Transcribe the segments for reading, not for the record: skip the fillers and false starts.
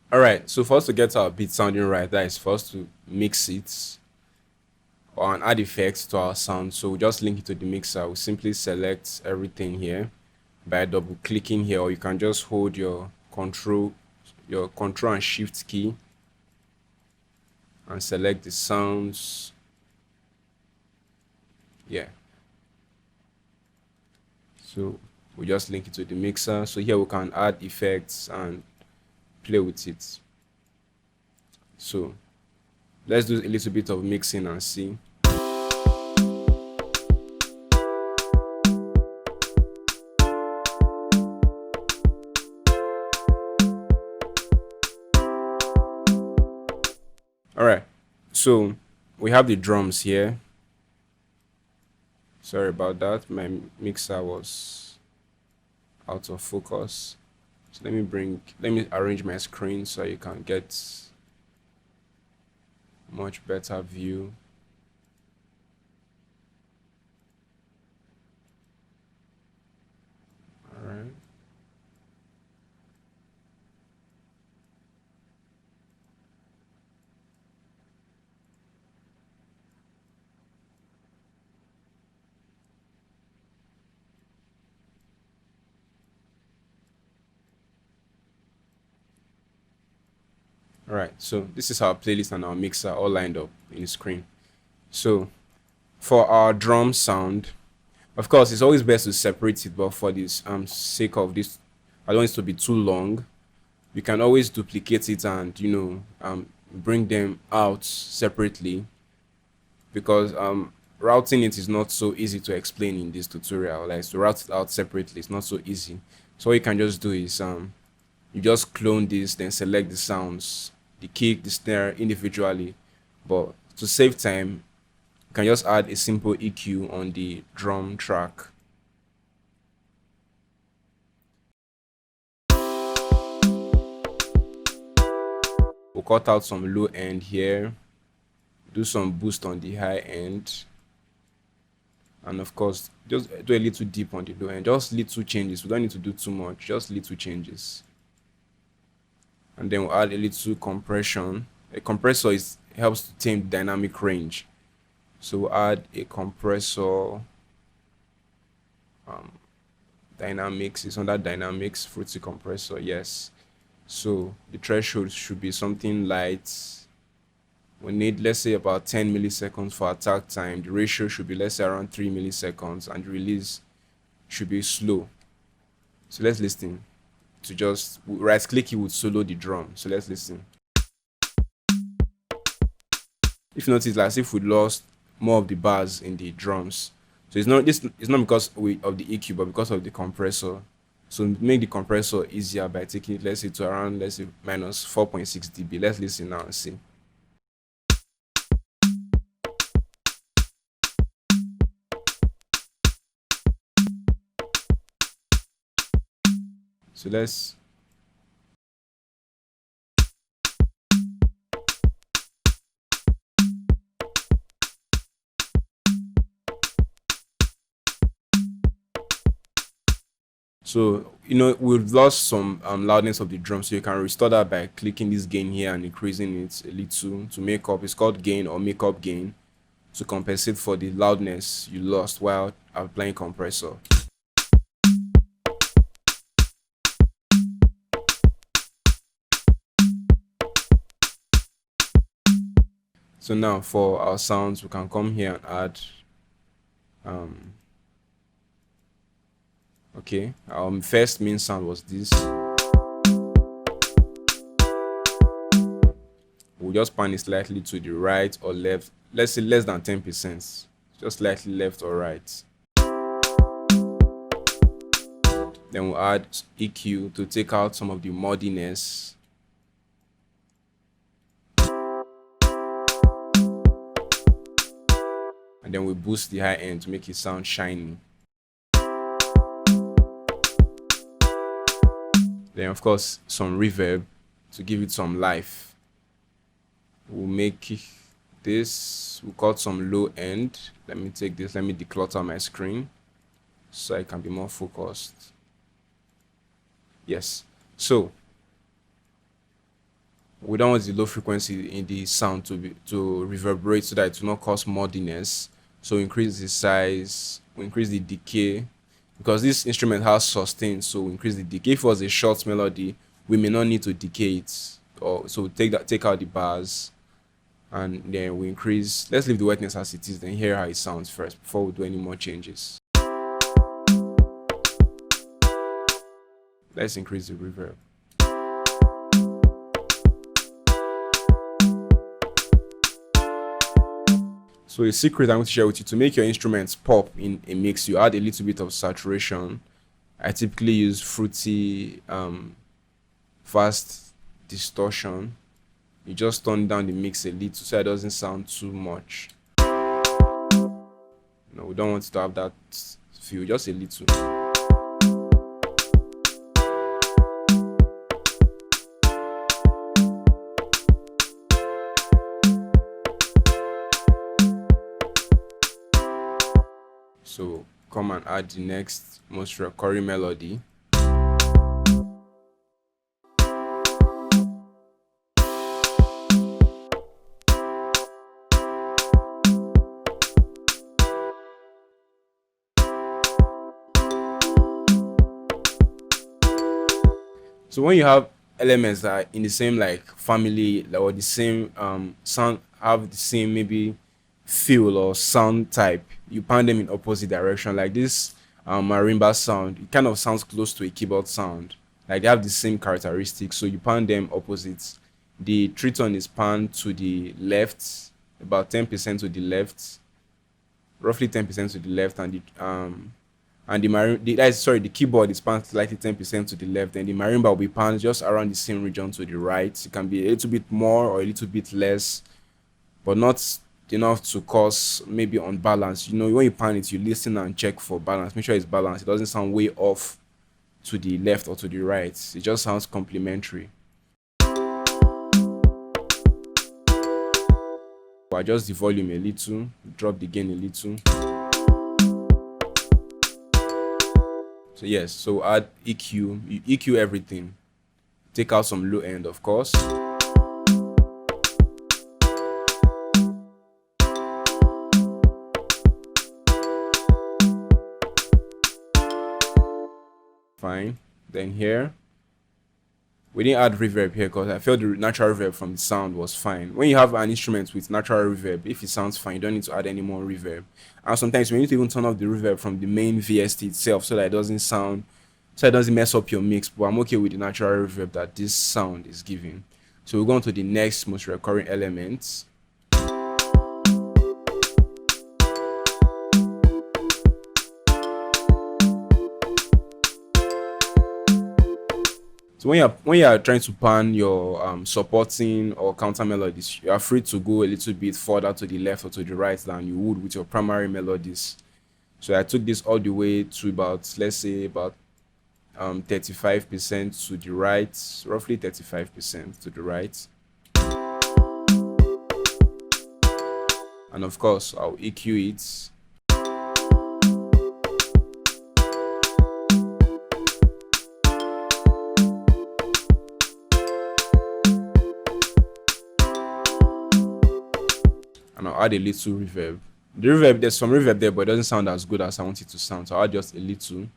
All right, so for us to get our beat sounding right, that is for us to mix it or and add effects to our sound. So we just link it to the mixer. We simply select everything here by double clicking here, or you can just hold your control and shift key and select the sounds. Yeah. So we just link it to the mixer. So here we can add effects and play with it. So let's do a little bit of mixing and see. All right. So we have the drums here. Sorry about that. My mixer was out of focus. So let me arrange my screen so you can get much better view. All right. All right. So this is our playlist and our mixer all lined up in the screen. So for our drum sound, of course, it's always best to separate it, but for this sake of this, I don't want it to be too long. You can always duplicate it and bring them out separately because routing it is not so easy to explain in this tutorial. Like to route it out separately, it's not so easy. So what you can just do is you just clone this, then select the sounds, the kick, the snare individually. But to save time, you can just add a simple EQ on the drum track. We'll cut out some low end here, do some boost on the high end, and of course just do a little dip on the low end. Just little changes. We don't need to do too much, just little changes. And then we'll add a little compression. A compressor helps to tame the dynamic range. So we'll add a compressor. Dynamics is under dynamics, fruity compressor, yes. So the threshold should be something light. We need, let's say, about 10 milliseconds for attack time. The ratio should be, let's say, around 3 milliseconds, and the release should be slow. So let's listen to just right click it would solo the drum. So let's listen. If you notice, like as if we lost more of the bars in the drums. So it's not because of the EQ, but because of the compressor. So make the compressor easier by taking it, let's say, to around, let's say, minus 4.6 dB. Let's listen now and see. So let's So, we've lost some loudness of the drum, so you can restore that by clicking this gain here and increasing it a little to make up. It's called gain or make up gain to compensate for the loudness you lost while applying compressor. So now for our sounds, we can come here and add okay, our first main sound was this. We'll just pan it slightly to the right or left. Let's say less than 10%. Just slightly left or right. Then we'll add EQ to take out some of the muddiness. And then we boost the high end to make it sound shiny. Then of course some reverb to give it some life. We'll make this, we'll cut some low end. Let me take this, let me declutter my screen so I can be more focused. Yes, so We don't want the low frequency in the sound to reverberate so that it will not cause muddiness. So increase the size, we increase the decay, because this instrument has sustain, so we increase the decay. If it was a short melody, we may not need to decay it, or so take out the bars, and then we increase. Let's leave the wetness as it is, then hear how it sounds first before we do any more changes. Let's increase the reverb. So a secret I'm going to share with you: to make your instruments pop in a mix, you add a little bit of saturation. I typically use fruity fast distortion. You just turn down the mix a little so it doesn't sound too much. No, we don't want it to have that feel, just a little. So come and add the next most recurring melody. So when you have elements that are in the same like family or the same sound, have the same maybe feel or sound type, you pan them in opposite direction. Like this marimba sound, it kind of sounds close to a keyboard sound. Like they have the same characteristics, so you pan them opposites. The triton is panned to the left, about 10% to the left, roughly 10% to the left, and the keyboard is panned slightly 10% to the left, and the marimba will be panned just around the same region to the right. It can be a little bit more or a little bit less, but not enough to cause maybe unbalance. You know, when you pan it, you listen and check for balance. Make sure it's balanced. It doesn't sound way off to the left or to the right. It just sounds complementary. Adjust the volume a little, drop the gain a little. So yes, so add EQ, you EQ everything. Take out some low end, of course. Fine. Then here, we didn't add reverb here because I felt the natural reverb from the sound was fine. When you have an instrument with natural reverb, if it sounds fine, you don't need to add any more reverb. And sometimes we need to even turn off the reverb from the main VST itself so that it doesn't mess up your mix. But I'm okay with the natural reverb that this sound is giving. So we're going to the next most recurring element. So when you are trying to pan your supporting or counter melodies, you are free to go a little bit further to the left or to the right than you would with your primary melodies. So I took this all the way to about, let's say, about 35% to the right, roughly 35% to the right. And of course, I'll EQ it. And I'll add a little reverb. The reverb, there's some reverb there, but it doesn't sound as good as I want it to sound. So I'll add just a little.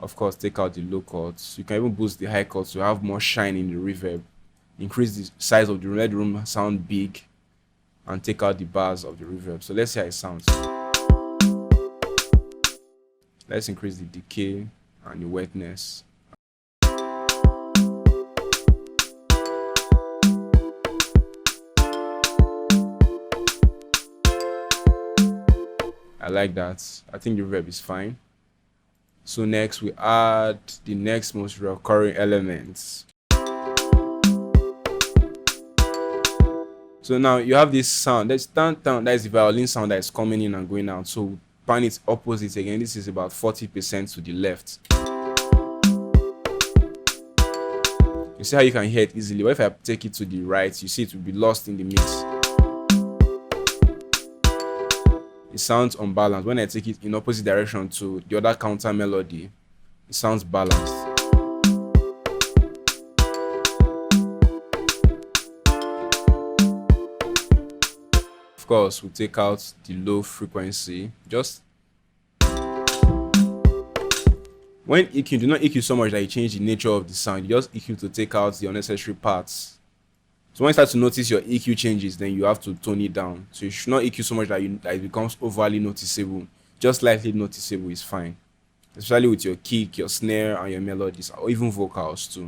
Of course, take out the low cuts. You can even boost the high cuts to have more shine in the reverb. Increase the size of the room, let the room sound big, and take out the bars of the reverb. So let's see how it sounds. Let's increase the decay and the wetness. I like that. I think the reverb is fine. So next we add the next most recurring elements. So now you have this sound. That's down. That is the violin sound that is coming in and going out. So pan it opposite again. This is about 40% to the left. You see how you can hear it easily. But if I take it to the right, you see it will be lost in the mix. It sounds unbalanced. When I take it in opposite direction to the other counter melody, it sounds balanced. course, we take out the low frequency. Just when EQ, do not EQ so much that you change the nature of the sound. You just EQ to take out the unnecessary parts. So when you start to notice your EQ changes, then you have to tone it down. So you should not EQ so much that it becomes overly noticeable. Just slightly noticeable is fine, especially with your kick, your snare, and your melodies, or even vocals too.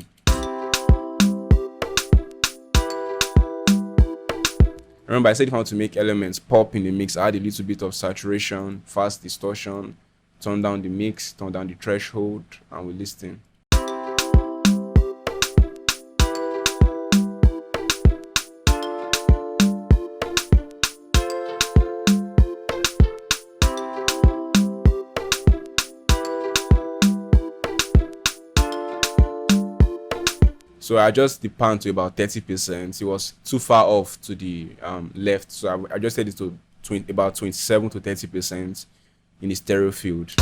Remember, I said if I want to make elements pop in the mix, I add a little bit of saturation, fast distortion, turn down the mix, turn down the threshold, and we listen. So I adjust the pan to about 30%. It was too far off to the left, so I adjusted it to about 27 to 30% in the stereo field.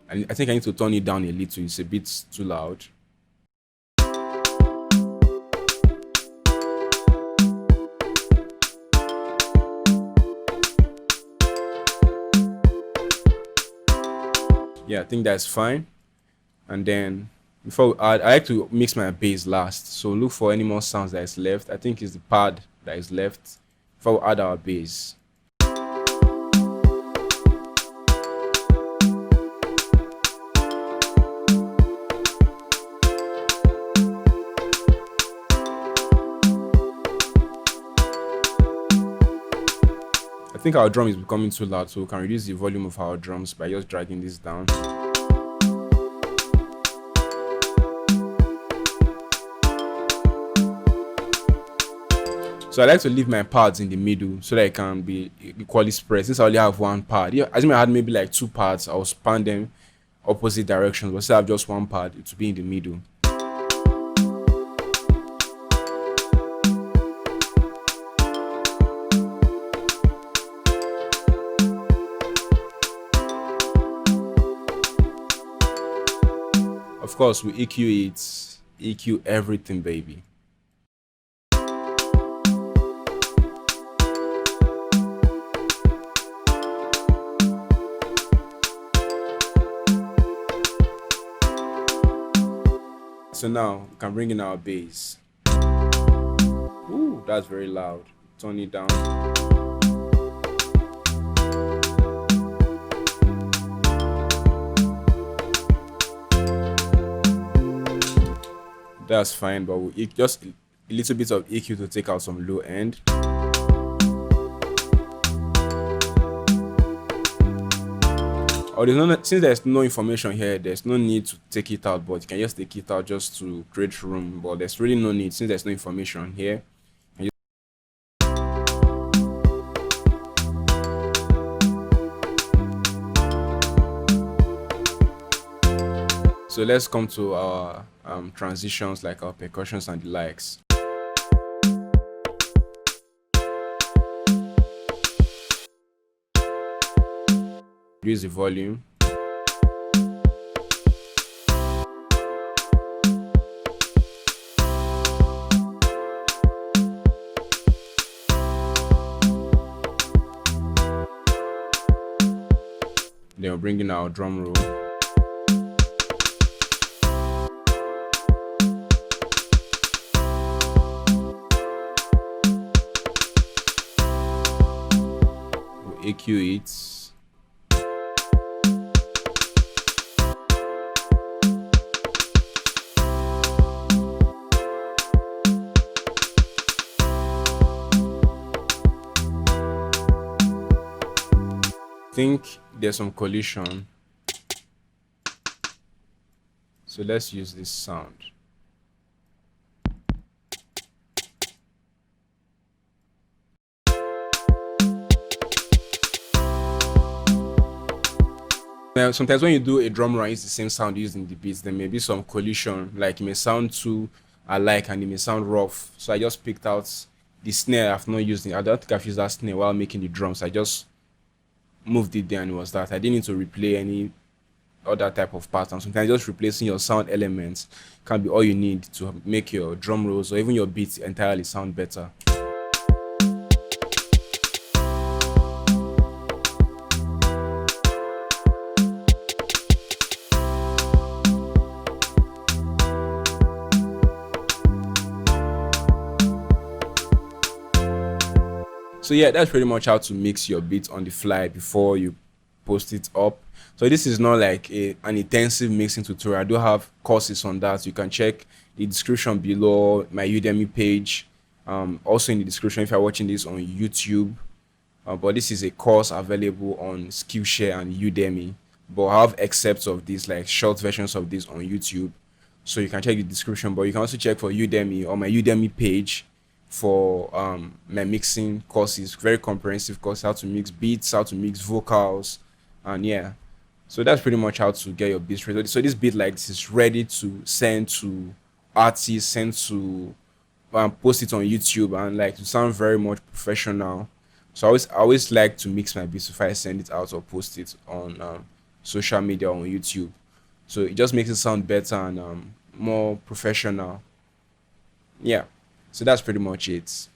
And I think I need to turn it down a little. It's a bit too loud. Yeah, I think that's fine. And then before we add, I like to mix my bass last. So look for any more sounds that is left. I think it's the pad that is left before we add our bass. I think our drum is becoming too loud, so we can reduce the volume of our drums by just dragging this down. So I like to leave my pads in the middle so that it can be equally spread. Since I only have one pad, yeah, as I had maybe like two pads, I'll span them opposite directions, but still have just one pad, it will be in the middle. Of course, we EQ it, EQ everything, baby. So now we can bring in our bass. Ooh, that's very loud. Turn it down. That's fine, but we just a little bit of EQ to take out some low end. Or since there's no information here, there's no need to take it out, but you can just take it out just to create room. But there's really no need since there's no information here. So let's come to our transitions, like our percussions and the likes. Reduce the volume. Then we'll bring in our drum roll. EQ it. I think there's some collision, so let's use this sound. Now, sometimes when you do a drum run, it's the same sound used in the beats. There may be some collision, like it may sound too alike and it may sound rough. So I just picked out the snare. I've not used it. I don't think I've used that snare while making the drums. I just moved it there and it was that. I didn't need to replay any other type of pattern. Sometimes just replacing your sound elements can be all you need to make your drum rolls or even your beats entirely sound better. So yeah, that's pretty much how to mix your beat on the fly before you post it up. So this is not like an intensive mixing tutorial. I do have courses on that. You can check the description below my Udemy page. Also in the description if you're watching this on YouTube. But this is a course available on Skillshare and Udemy. But I have excerpts of this, like short versions of this on YouTube. So you can check the description. But you can also check for Udemy on my Udemy page for my mixing courses, very comprehensive course, how to mix beats, how to mix vocals, and yeah. So that's pretty much how to get your beats ready. So this beat like this is ready to send to artists, send to post it on YouTube, and like to sound very much professional. So I always like to mix my beats before I send it out or post it on social media or on YouTube. So it just makes it sound better and more professional. Yeah. So that's pretty much it.